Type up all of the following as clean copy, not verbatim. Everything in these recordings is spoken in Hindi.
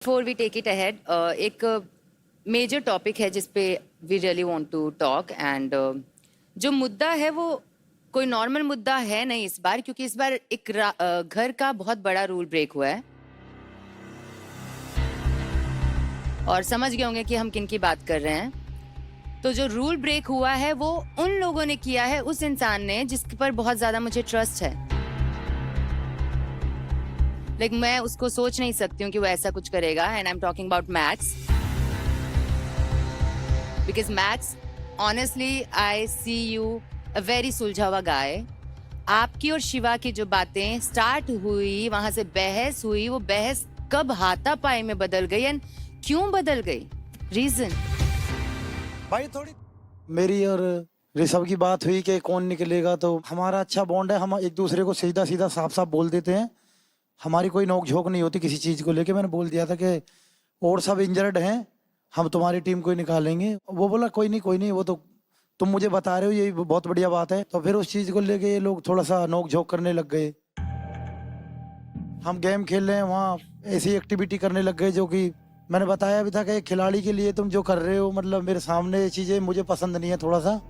Before we take it ahead, एक मेजर टॉपिक है जिस पे we really want to talk and जो मुद्दा है वो कोई नॉर्मल मुद्दा है नहीं इस बार, क्योंकि इस बार एक घर का बहुत बड़ा रूल ब्रेक हुआ है और समझ गए होंगे कि हम किन की बात कर रहे हैं। तो जो रूल ब्रेक हुआ है वो उन लोगों ने किया है, उस इंसान ने जिसके पर बहुत ज्यादा मुझे ट्रस्ट है। लाइक मैं उसको सोच नहीं सकती हूँ कि वो ऐसा कुछ करेगा। And I am talking about Max, because Max honestly I see you a very सुलझा हुआ गाय। आपकी और शिवा की जो बातें स्टार्ट हुई, वहां से बहस हुई, वो बहस कब हाथापाई में बदल गई एंड क्यों बदल गई, रीजन? भाई थोड़ी मेरी और ऋषभ की बात हुई कि कौन निकलेगा, तो हमारा अच्छा बॉन्ड है। हम एक दूसरे को सीधा सीधा साफ साफ बोल देते हैं। हमारी कोई नोक झोंक नहीं होती किसी चीज को लेके। मैंने बोल दिया था कि और सब इंजर्ड हैं, हम तुम्हारी टीम को ही निकालेंगे। वो बोला कोई नहीं, वो तो तुम मुझे बता रहे हो, यही बहुत बढ़िया बात है। तो फिर उस चीज को लेके ये लोग थोड़ा सा नोक झोंक करने लग गए। हम गेम खेल रहे हैं, वहाँ ऐसी एक्टिविटी करने लग गए जो कि मैंने बताया भी था कि एक खिलाड़ी के लिए तुम जो कर रहे हो, मतलब मेरे सामने ये चीजें मुझे पसंद नहीं है। थोड़ा सा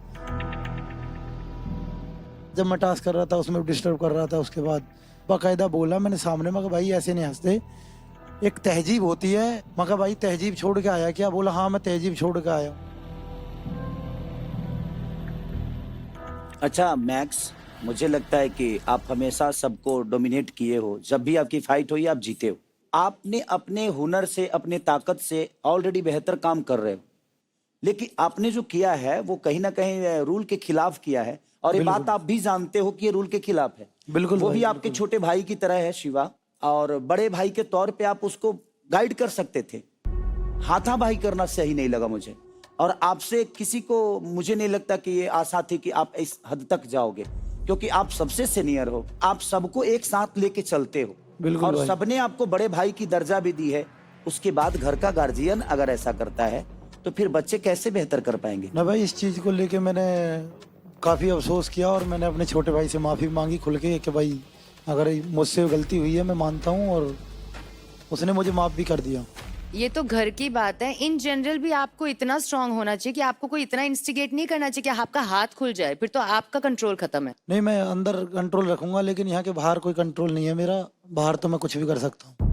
जब मैं टास्क कर रहा था उसमें डिस्टर्ब कर रहा था, उसके बाद बाकायदा बोला मैंने सामने, मगर भाई ऐसे नहीं हंसते, एक तहजीब होती है। मगर भाई तहजीब छोड़ के आया क्या? बोला हाँ मैं तहजीब छोड़ के आया। अच्छा मैक्स, मुझे लगता है कि आप हमेशा सबको डोमिनेट किए हो। जब भी आपकी फाइट हुई आप जीते हो। आपने अपने हुनर से, अपने ताकत से ऑलरेडी बेहतर काम कर रहे हो, लेकिन आपने जो किया है वो कहीं ना कहीं रूल के खिलाफ किया है। और ये बात आप भी जानते हो कि ये रूल के खिलाफ है। बिल्कुल वो भाई, भी आपके छोटे भाई की तरह है शिवा, और बड़े भाई के तौर पे आप उसको गाइड कर सकते थे। हाथापाई करना सही नहीं लगा मुझे, और आपसे किसी को मुझे नहीं लगता कि ये आशा थी कि आप इस हद तक जाओगे, क्योंकि आप सबसे सीनियर हो, आप सबको एक साथ लेके चलते हो। बिल्कुल और सबने आपको बड़े भाई की दर्जा भी दी है। उसके बाद घर का गार्जियन अगर ऐसा करता है तो फिर बच्चे कैसे बेहतर कर पाएंगे? ना भाई, इस चीज को लेके मैंने काफी अफसोस किया और मैंने अपने छोटे भाई से माफी मांगी खुल के कि भाई अगर मुझसे गलती हुई है मैं मानता हूँ, और उसने मुझे माफ भी कर दिया। ये तो घर की बात है। इन जनरल भी आपको इतना स्ट्रांग होना चाहिए कि आपको कोई इतना इंस्टिगेट नहीं करना चाहिए कि आपका हाथ खुल जाए, फिर तो आपका कंट्रोल खत्म है। नहीं, मैं अंदर कंट्रोल रखूंगा, लेकिन यहाँ के बाहर कोई कंट्रोल नहीं है मेरा। बाहर तो मैं कुछ भी कर सकता हूँ।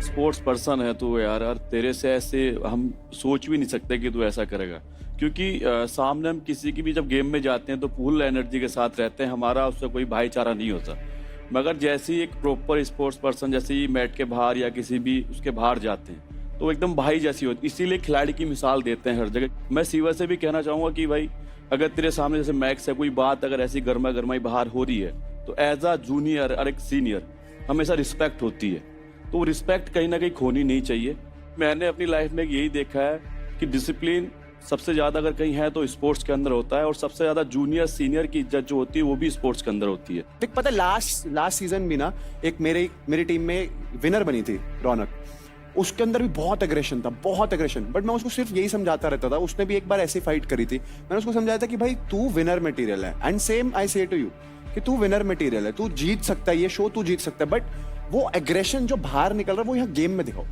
स्पोर्ट्स पर्सन है तू यार, तेरे से ऐसे हम सोच भी नहीं सकते कि तू ऐसा करेगा, क्योंकि सामने हम किसी की भी जब गेम में जाते हैं तो फुल एनर्जी के साथ रहते हैं। हमारा उससे कोई भाईचारा नहीं होता। मगर जैसे ही एक प्रॉपर स्पोर्ट्स पर्सन जैसे ही मैट के बाहर या किसी भी उसके बाहर जाते हैं तो एकदम भाई जैसी होती। इसीलिए खिलाड़ी की मिसाल देते हैं हर जगह। मैं शिवा से भी कहना चाहूँगा कि भाई अगर तेरे सामने जैसे मैक्स है, कोई बात अगर ऐसी गर्मा गर्माई बाहर हो रही है तो एज अ जूनियर और एक सीनियर हमेशा रिस्पेक्ट होती है, तो वो रिस्पेक्ट कहीं ना कहीं खोनी नहीं चाहिए। मैंने अपनी लाइफ में यही देखा है कि डिसिप्लिन सबसे ज्यादा अगर कहीं है तो स्पोर्ट्स के अंदर होता है, और सबसे ज्यादा जूनियर सीनियर की इज्जत जो होती है वो भी स्पोर्ट्स के अंदर होती है। देख पता है लास्ट सीजन भी ना एक मेरी टीम में विनर बनी थी रौनक। उसके अंदर भी बहुत एग्रेशन था, बहुत एग्रेशन। बट मैं उसको सिर्फ यही समझाता रहता था। उसने भी एक बार ऐसी फाइट करी थी, मैंने उसको समझाया था कि भाई तू विनर मटेरियल है, एंड सेम आई से टू यू कि तू विनर मटेरियल है, तू जीत सकता है, ये शो तू जीत सकता है। बट वो एग्रेशन जो बाहर निकल रहा है वो यहाँ गेम में दिखाओ।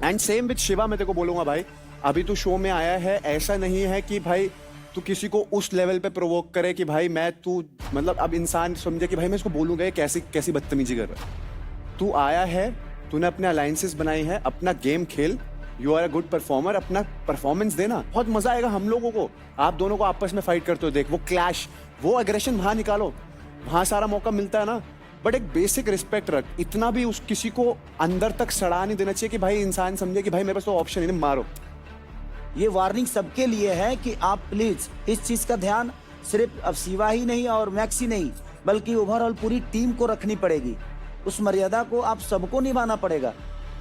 एंड सेम विद शिवा, मैं तेरे को बोलूंगा भाई अभी तू शो में आया है, ऐसा नहीं है कि भाई तू किसी को उस लेवल पे प्रोवोक करे कि भाई मैं तू मतलब अब इंसान समझे कि भाई मैं इसको बोलूंगा ये कैसी बदतमीजी कर रहा है। तू आया है, तूने अपने अलायंसेस बनाई है, अपना गेम खेल, you are a good performer, अपना परफॉर्मेंस देना। बहुत मजा आएगा हम लोगों को, आप दोनों को आपस में फाइट करते हो देख। वो क्लैश, वो एग्रेशन वहां निकालो, वहां सारा मौका मिलता है ना। बट एक बेसिक रिस्पेक्ट रख। इतना भी उस किसी को अंदर तक सड़ा नहीं देना चाहिए कि भाई इंसान समझे कि भाई मेरे पास तो ऑप्शन नहीं, मारो। ये वार्निंग सबके लिए है कि आप प्लीज इस चीज का ध्यान सिर्फ अब शिवा ही नहीं और मैक्स ही नहीं बल्कि ओवरऑल पूरी टीम को रखनी पड़ेगी। उस मर्यादा को आप सबको निभाना पड़ेगा।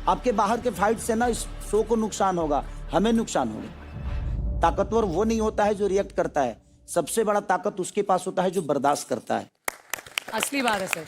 आपके बाहर के फाइट से ना इस शो को नुकसान होगा, हमें नुकसान होगा। ताकतवर वो नहीं होता है जो रिएक्ट करता है, सबसे बड़ा ताकत उसके पास होता है जो बर्दाश्त करता है। असली बात है सर।